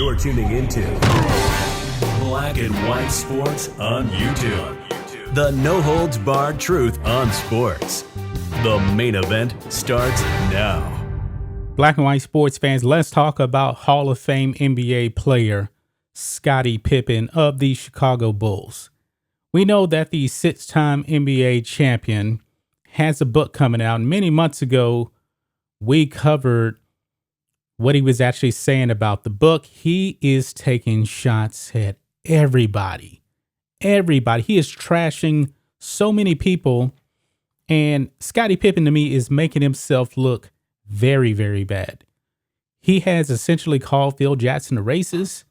You're tuning into Black and White Sports on YouTube. The no-holds-barred truth on sports. The main event starts now. Black and White sports fans, let's talk about Hall of Fame NBA player Scottie Pippen of the Chicago Bulls. We know that the six-time NBA champion has a book coming out. Many months ago, we covered what he was actually saying about the book. He is taking shots at everybody. Everybody. He is trashing so many people. And Scottie Pippen, to me, is making himself look very, very bad. He has essentially called Phil Jackson a racist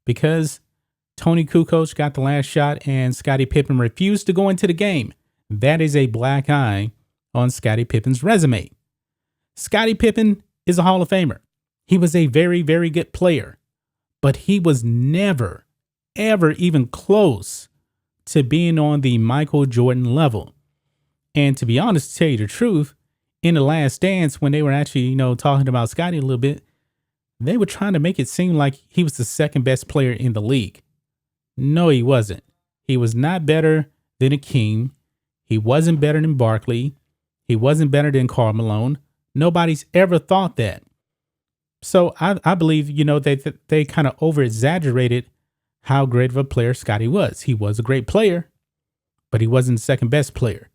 because Tony Kukoc got the last shot and Scottie Pippen refused to go into the game. That is a black eye on Scottie Pippen's resume. Scottie Pippen is a Hall of Famer. He was a very, very good player, but he was never, ever even close to being on the Michael Jordan level. And to be honest, to tell you the truth, in The Last Dance, when they were actually, talking about Scottie a little bit, they were trying to make it seem like he was the second best player in the league. No, he wasn't. He was not better than Akeem. He wasn't better than Barkley. He wasn't better than Karl Malone. Nobody's ever thought that. So I believe, they kind of over-exaggerated how great of a player Scottie was. He was a great player, but he wasn't the second best player.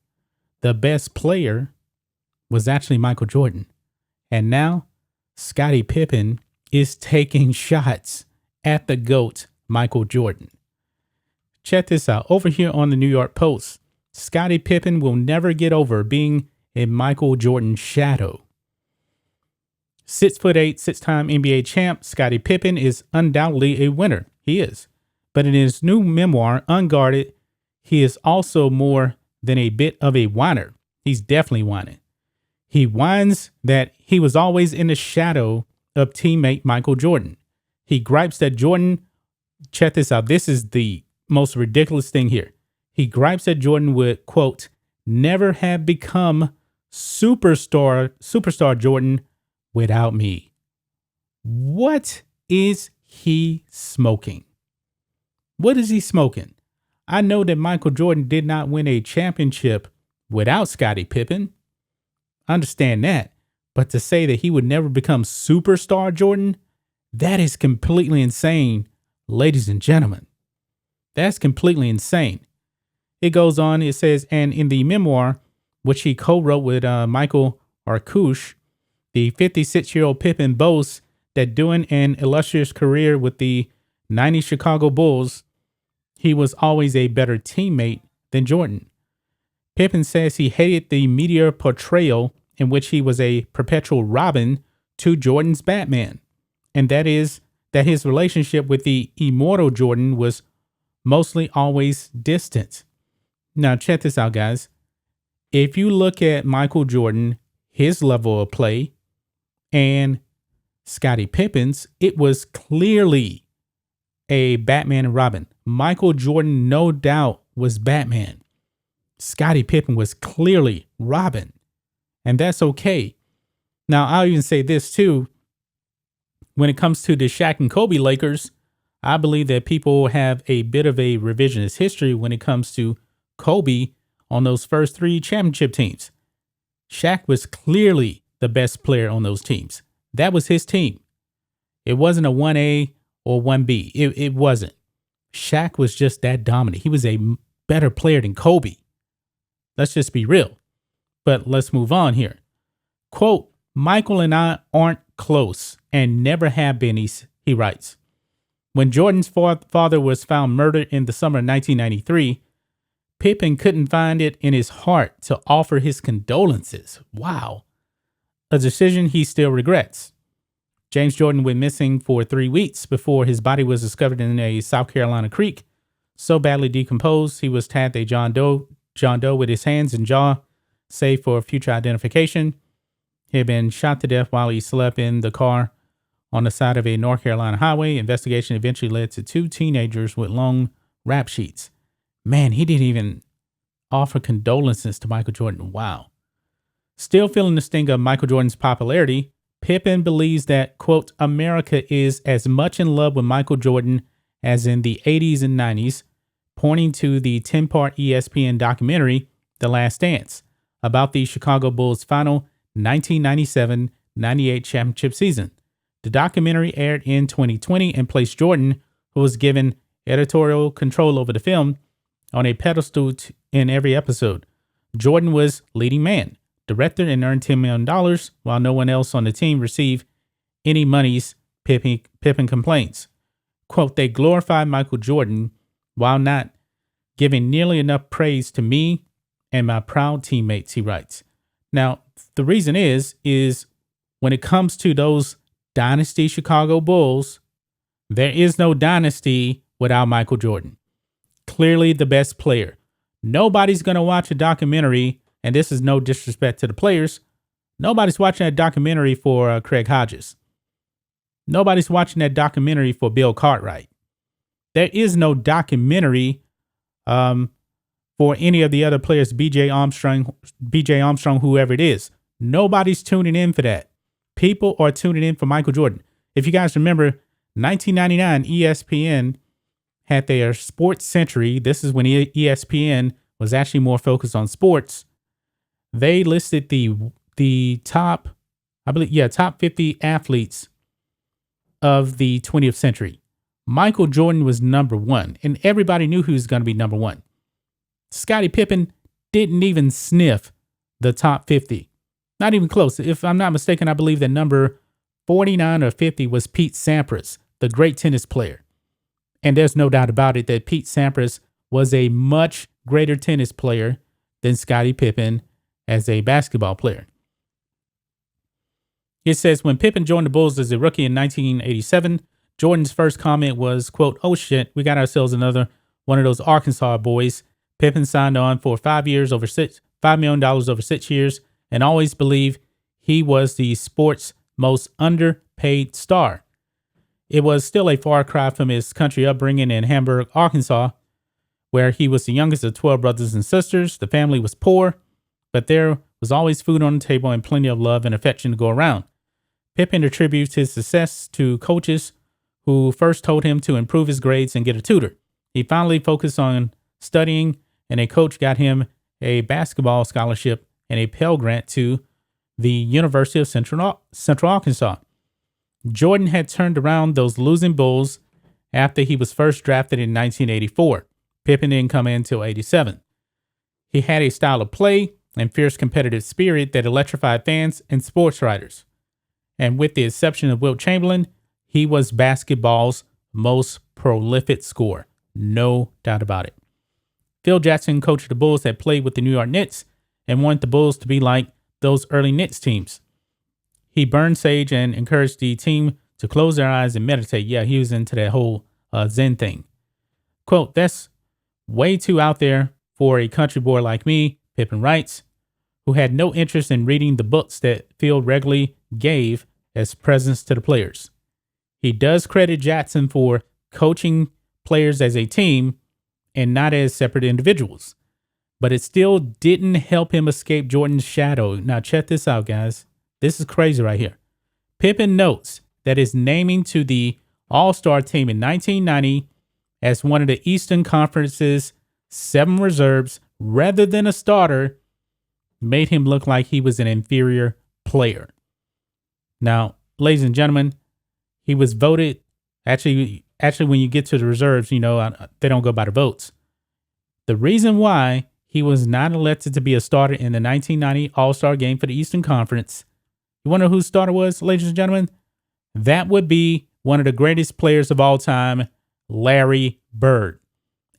The best player was actually Michael Jordan. And now Scottie Pippen is taking shots at the GOAT, Michael Jordan. Check this out. Over here on the New York Post, Scottie Pippen will never get over being in Michael Jordan's shadow. 6'8", six-time NBA champ, Scottie Pippen is undoubtedly a winner. He is. But in his new memoir, Unguarded, he is also more than a bit of a whiner. He's definitely whining. He whines that he was always in the shadow of teammate Michael Jordan. He gripes that Jordan, check this out, this is the most ridiculous thing here. He gripes that Jordan would, quote, never have become superstar Jordan without me. What is he smoking? What is he smoking? I know that Michael Jordan did not win a championship without Scottie Pippen. Understand that. But to say that he would never become superstar Jordan, that is completely insane, ladies and gentlemen. That's completely insane. It goes on, it says, and in the memoir, which he co-wrote with Michael Arkush, the 56-year-old Pippen boasts that during an illustrious career with the 90 Chicago Bulls, he was always a better teammate than Jordan. Pippen says he hated the media portrayal in which he was a perpetual Robin to Jordan's Batman, and that is that his relationship with the immortal Jordan was mostly always distant. Now, check this out, guys. If you look at Michael Jordan, his level of play, and Scottie Pippen's, it was clearly a Batman and Robin. Michael Jordan, no doubt, was Batman. Scottie Pippen was clearly Robin. And that's okay. Now, I'll even say this too. When it comes to the Shaq and Kobe Lakers, I believe that people have a bit of a revisionist history when it comes to Kobe on those first three championship teams. Shaq was clearly the best player on those teams. That was his team. It wasn't a 1A or 1B. It wasn't. Shaq was just that dominant. He was a better player than Kobe. Let's just be real. But let's move on here. Quote, Michael and I aren't close and never have been, he writes. When Jordan's father was found murdered in the summer of 1993, Pippen couldn't find it in his heart to offer his condolences. Wow. A decision he still regrets. James Jordan went missing for 3 weeks before his body was discovered in a South Carolina creek. So badly decomposed, he was tagged a John Doe with his hands and jaw, saved for future identification. He had been shot to death while he slept in the car on the side of a North Carolina highway. Investigation eventually led to 2 teenagers with long rap sheets. Man, he didn't even offer condolences to Michael Jordan. Wow. Still feeling the sting of Michael Jordan's popularity, Pippen believes that, quote, America is as much in love with Michael Jordan as in the 80s and 90s, pointing to the 10-part ESPN documentary, The Last Dance, about the Chicago Bulls' final 1997-98 championship season. The documentary aired in 2020 and placed Jordan, who was given editorial control over the film, on a pedestal in every episode. Jordan was leading man, director, and earned $10 million, while no one else on the team received any monies, Pippen complains. Quote, they glorified Michael Jordan while not giving nearly enough praise to me and my proud teammates, he writes. Now, the reason is when it comes to those dynasty Chicago Bulls, there is no dynasty without Michael Jordan. Clearly the best player. Nobody's going to watch a documentary, and this is no disrespect to the players. Nobody's watching that documentary for Craig Hodges. Nobody's watching that documentary for Bill Cartwright. There is no documentary for any of the other players, BJ Armstrong, whoever it is. Nobody's tuning in for that. People are tuning in for Michael Jordan. If you guys remember, 1999, ESPN had their Sports Century. This is when ESPN was actually more focused on sports. They listed the top, top 50 athletes of the 20th century. Michael Jordan was number one, and everybody knew he was going to be number one. Scottie Pippen didn't even sniff the top 50. Not even close. If I'm not mistaken, I believe that number 49 or 50 was Pete Sampras, the great tennis player. And there's no doubt about it that Pete Sampras was a much greater tennis player than Scottie Pippen as a basketball player. It says, when Pippen joined the Bulls as a rookie in 1987, Jordan's first comment was, quote, oh shit, we got ourselves another one of those Arkansas boys. Pippen signed on for 5 years over $5 million over 6 years, and always believed he was the sport's most underpaid star. It was still a far cry from his country upbringing in Hamburg, Arkansas, where he was the youngest of 12 brothers and sisters. The family was poor, but there was always food on the table and plenty of love and affection to go around. Pippen attributes his success to coaches who first told him to improve his grades and get a tutor. He finally focused on studying, and a coach got him a basketball scholarship and a Pell Grant to the University of Central Arkansas. Jordan had turned around those losing Bulls after he was first drafted in 1984. Pippen didn't come in until 87. He had a style of play and fierce competitive spirit that electrified fans and sports writers. And with the exception of Wilt Chamberlain, he was basketball's most prolific scorer. No doubt about it. Phil Jackson, coach of the Bulls, had played with the New York Knicks and wanted the Bulls to be like those early Knicks teams. He burned sage and encouraged the team to close their eyes and meditate. Yeah, he was into that whole Zen thing. Quote, that's way too out there for a country boy like me, Pippen writes, who had no interest in reading the books that Phil regularly gave as presents to the players. He does credit Jackson for coaching players as a team and not as separate individuals. But it still didn't help him escape Jordan's shadow. Now check this out, guys. This is crazy right here. Pippen notes that his naming to the All-Star team in 1990 as one of the Eastern Conference's 7 reserves rather than a starter made him look like he was an inferior player. Now, ladies and gentlemen, he was voted. Actually, when you get to the reserves, they don't go by the votes. The reason why he was not elected to be a starter in the 1990 All-Star game for the Eastern Conference, you wonder who starter was, ladies and gentlemen? That would be one of the greatest players of all time, Larry Bird.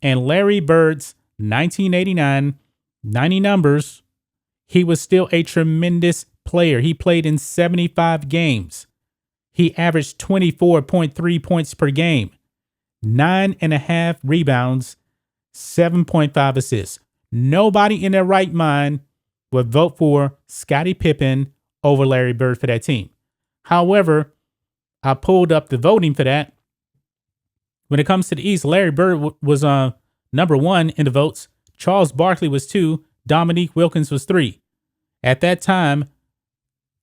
And Larry Bird's 1989 90 numbers, he was still a tremendous player. He played in 75 games. He averaged 24.3 points per game, 9.5 rebounds, 7.5 assists. Nobody in their right mind would vote for Scottie Pippen over Larry Bird for that team. However, I pulled up the voting for that. When it comes to the East, Larry Bird was number 1 in the votes. Charles Barkley was 2. Dominique Wilkins was 3. At that time,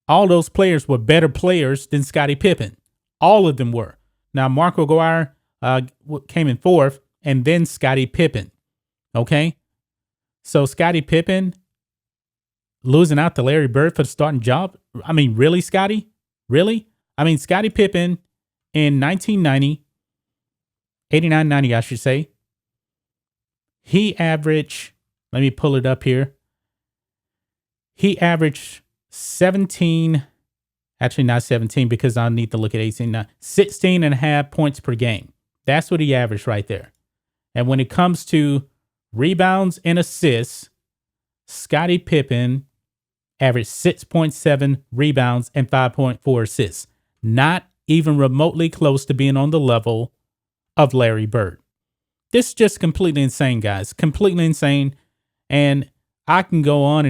all those players were better players than Scottie Pippen. All of them were. Now, Mark Aguirre came in fourth, and then Scottie Pippen. Okay? So Scottie Pippen losing out to Larry Bird for the starting job? I mean, really, Scottie? Really? I mean, Scottie Pippen in 1990, 89-90, I should say, he averaged, let me pull it up here. He averaged 17, actually not 17 because I need to look at 18 now, 16 and a half points per game. That's what he averaged right there. And when it comes to rebounds and assists, Scottie Pippen averaged 6.7 rebounds and 5.4 assists. Not even remotely close to being on the level of Larry Bird. This is just completely insane, guys. Completely insane. And I can go on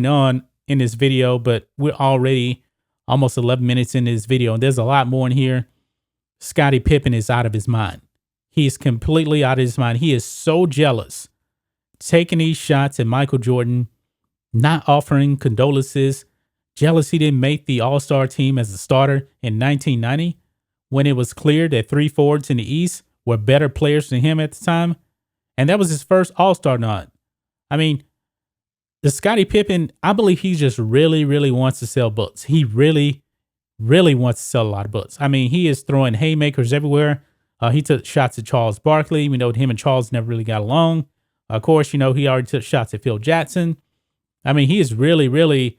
in this video, but we're already almost 11 minutes in this video, and there's a lot more in here. Scottie Pippen is out of his mind. He is completely out of his mind. He is so jealous, taking these shots at Michael Jordan, not offering condolences, jealous he didn't make the All-Star team as a starter in 1990 when it was clear that three forwards in the East were better players than him at the time. And that was his first All-Star nod. I mean, the Scottie Pippen, I believe he just really, really wants to sell books. He really, really wants to sell a lot of books. I mean, he is throwing haymakers everywhere. He took shots at Charles Barkley. We know him and Charles never really got along. Of course, he already took shots at Phil Jackson. I mean, he is really, really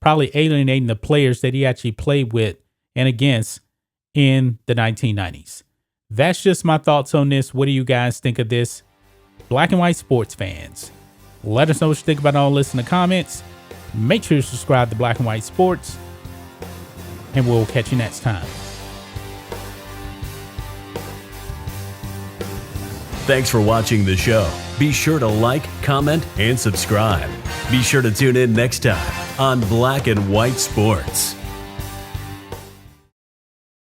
probably alienating the players that he actually played with and against in the 1990s. That's just my thoughts on this. What do you guys think of this? Black and white sports fans, let us know what you think about all this in the comments. Make sure you subscribe to Black and White Sports, and we'll catch you next time. Thanks for watching the show. Be sure to like, comment, and subscribe. Be sure to tune in next time on Black and White Sports.